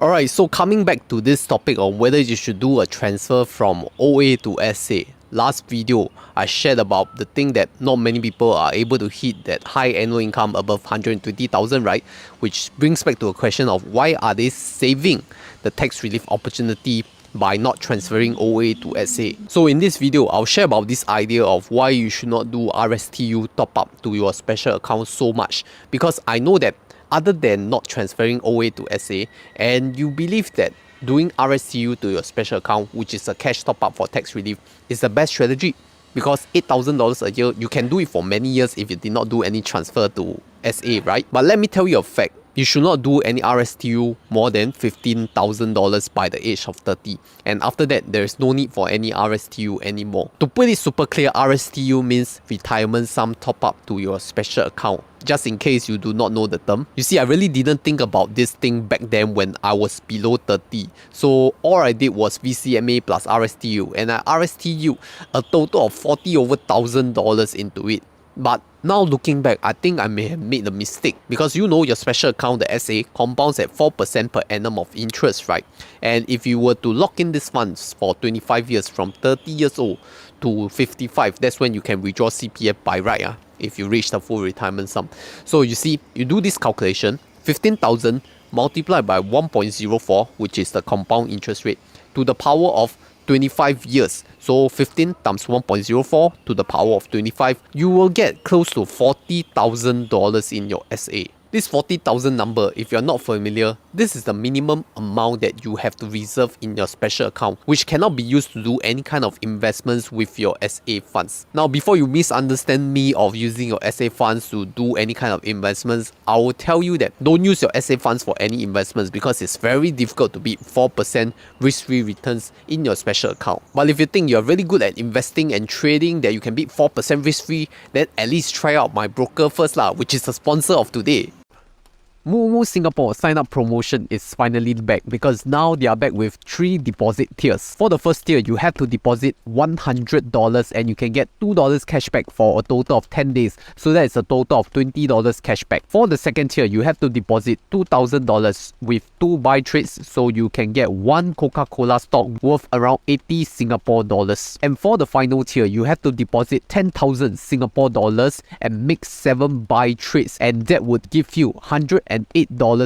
Alright, so coming back to this topic on whether you should do a transfer from OA to SA. Last video, I shared about the thing that not many people are able to hit that high annual income above 120,000, right? Which brings back to a question of why are they saving the tax relief opportunity by not transferring OA to SA. So in this video, I'll share about this idea of why you should not do RSTU top up to your special account so much, because I know that other than not transferring OA to SA, and you believe that doing RSTU to your special account, which is a cash top up for tax relief, is the best strategy, because $8,000 a year, you can do it for many years if you did not do any transfer to SA, right? But let me tell you a fact. You should not do any RSTU more than $15,000 by the age of 30. And after that, there is no need for any RSTU anymore. To put it super clear, RSTU means retirement sum top up to your special account. Just in case you do not know the term. You see, I really didn't think about this thing back then when I was below 30. So all I did was VCMA plus RSTU. And I RSTU a total of $40,000 into it. But now looking back, I think I may have made a mistake, because you know your special account, the SA, compounds at 4% per annum of interest, right? And if you were to lock in these funds for 25 years from 30 years old to 55, that's when you can withdraw CPF by right, if you reach the full retirement sum. So you see, you do this calculation, 15,000 multiplied by 1.04, which is the compound interest rate, to the power of 25 years. So 15 times 1.04 to the power of 25, you will get close to $40,000 in your SA. This 40,000 number, if you're not familiar, this is the minimum amount that you have to reserve in your special account, which cannot be used to do any kind of investments with your SA funds. Now, before you misunderstand me of using your SA funds to do any kind of investments, I will tell you that don't use your SA funds for any investments, because it's very difficult to beat 4% risk-free returns in your special account. But if you think you're really good at investing and trading that you can beat 4% risk-free, then at least try out my broker first lah, which is the sponsor of today. Moomoo Singapore sign-up promotion is finally back, because now they are back with 3 deposit tiers. For the first tier, you have to deposit $100 and you can get $2 cashback for a total of 10 days. So that is a total of $20 cashback. For the second tier, you have to deposit $2,000 with 2 buy trades, so you can get 1 Coca-Cola stock worth around 80 Singapore dollars. And for the final tier, you have to deposit 10,000 Singapore dollars and make 7 buy trades, and that would give you $108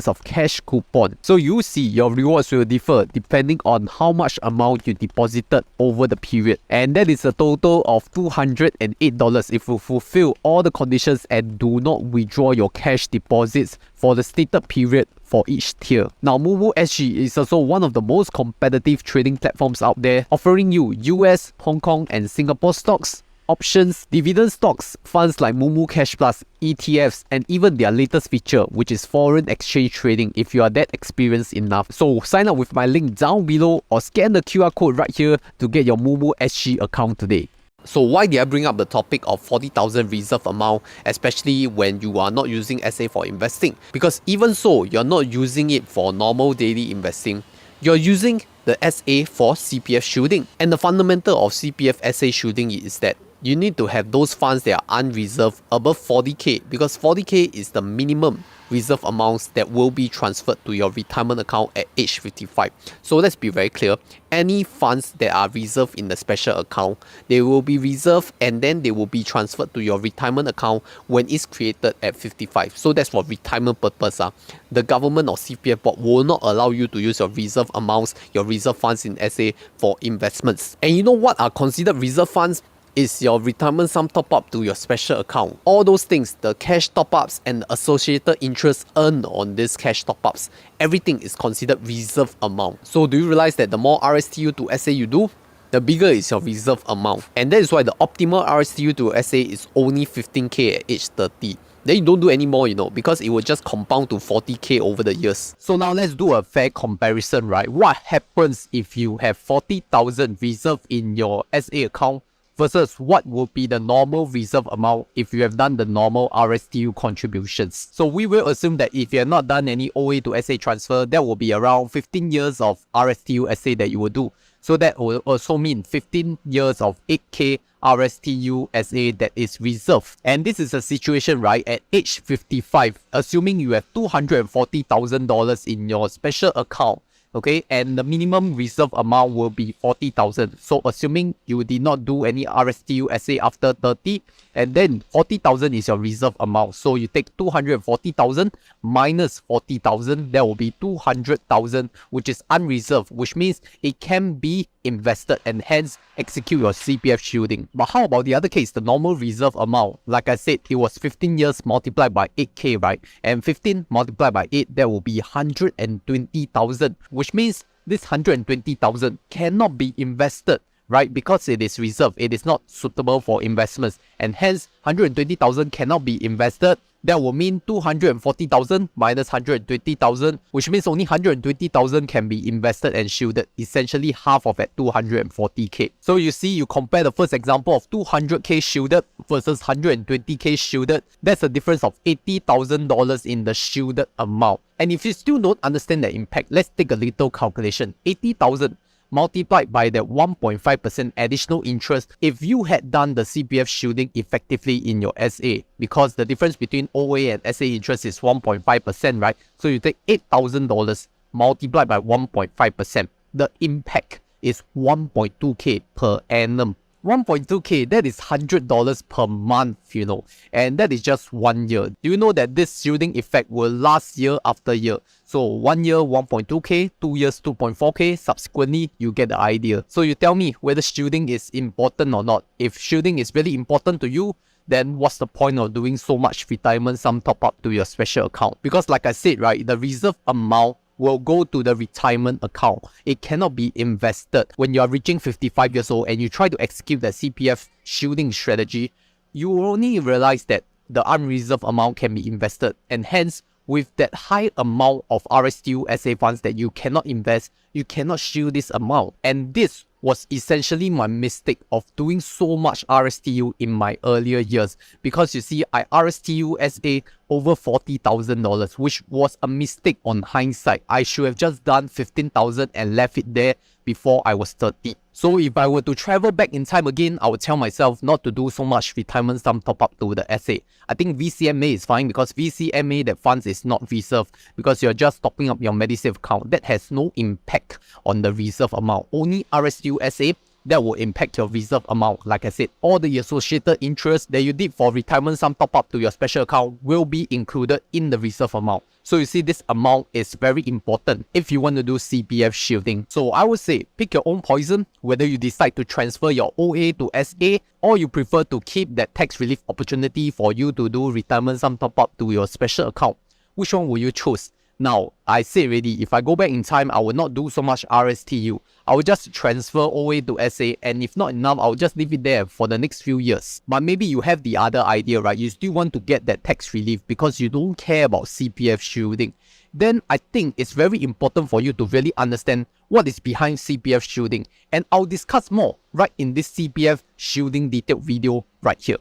of cash coupon. So you see, your rewards will differ depending on how much amount you deposited over the period, and that is a total of $208 if you fulfill all the conditions and do not withdraw your cash deposits for the stated period for each tier. Now, Moomoo SG is also one of the most competitive trading platforms out there, offering you US, Hong Kong and Singapore stocks, options, dividend stocks, funds like Moomoo Cash Plus, ETFs, and even their latest feature, which is foreign exchange trading, if you are that experienced enough. So sign up with my link down below or scan the QR code right here to get your Moomoo SG account today. So why did I bring up the topic of 40,000 reserve amount, especially when you are not using SA for investing? Because even so, you're not using it for normal daily investing. You're using the SA for CPF shielding. And the fundamental of CPF SA shielding is that you need to have those funds that are unreserved above 40k, because 40k is the minimum reserve amounts that will be transferred to your retirement account at age 55. So let's be very clear, any funds that are reserved in the special account, they will be reserved and then they will be transferred to your retirement account when it's created at 55. So that's for retirement purpose. The government or CPF board will not allow you to use your reserve amounts, your reserve funds in SA for investments. And you know what are considered reserve funds? Is your retirement sum top up to your special account. All those things, the cash top ups and the associated interest earned on these cash top ups, everything is considered reserve amount. So do you realize that the more RSTU to SA you do, the bigger is your reserve amount? And that is why the optimal RSTU to SA is only 15k at age 30. Then you don't do any more, because it will just compound to 40k over the years. So now let's do a fair comparison, right? What happens if you have 40,000 reserved in your SA account versus what would be the normal reserve amount if you have done the normal RSTU contributions? So we will assume that if you have not done any OA to SA transfer, that will be around 15 years of RSTU SA that you will do. So that will also mean 15 years of 8K RSTU SA that is reserved. And this is a situation, right, at age 55, assuming you have $240,000 in your special account. Okay, and the minimum reserve amount will be 40,000. So assuming you did not do any RSTU SA after 30, and then 40,000 is your reserve amount. So you take 240,000 minus 40,000, that will be 200,000, which is unreserved, which means it can be invested and hence execute your CPF shielding. But how about the other case, the normal reserve amount? Like I said, it was 15 years multiplied by 8K, right? And 15 multiplied by 8, that will be 120,000, which means this 120,000 cannot be invested, right? Because it is reserved, it is not suitable for investments, and hence 120,000 cannot be invested. That will mean 240,000 minus 120,000, which means only 120,000 can be invested and shielded, essentially half of that 240k. So you see, you compare the first example of 200k shielded versus 120k shielded, that's a difference of $80,000 in the shielded amount. And if you still don't understand the impact, let's take a little calculation. 80,000 multiplied by that 1.5% additional interest if you had done the CPF shielding effectively in your SA, because the difference between OA and SA interest is 1.5%, right? So you take $8,000 multiplied by 1.5%. The impact is 1.2k per annum. 1.2k, that is $100 per month, you know, and that is just 1 year. Do you know that this shielding effect will last year after year? So 1 year 1.2k, 2 years 2.4k, subsequently you get the idea. So you tell me whether shielding is important or not. If shielding is really important to you, then what's the point of doing so much retirement sum top up to your special account? Because like I said, right, the reserve amount will go to the retirement account. It cannot be invested. When you are reaching 55 years old and you try to execute the CPF shielding strategy, you will only realize that the unreserved amount can be invested, and hence with that high amount of RSTU SA funds that you cannot invest, you cannot shield this amount. And this was essentially my mistake of doing so much RSTU in my earlier years, because you see, I RSTU SA over $40,000, which was a mistake on hindsight. I should have just done 15,000 and left it there before I was 30. So if I were to travel back in time again, I would tell myself not to do so much retirement sum top up to the SA. I think VCMA is fine, because VCMA, that funds is not reserved, because you're just topping up your Medisave account. That has no impact on the reserve amount. Only RSTU SA, that will impact your reserve amount. Like I said, all the associated interest that you did for retirement sum top up to your special account will be included in the reserve amount. So you see, this amount is very important if you want to do CPF shielding. So I would say pick your own poison, whether you decide to transfer your OA to SA, or you prefer to keep that tax relief opportunity for you to do retirement sum top up to your special account. Which one will you choose? Now, I say already, if I go back in time, I will not do so much RSTU. I will just transfer OA to SA, and if not enough, I will just leave it there for the next few years. But maybe you have the other idea, right? You still want to get that tax relief because you don't care about CPF shielding. Then I think it's very important for you to really understand what is behind CPF shielding. And I'll discuss more right in this CPF shielding detailed video right here.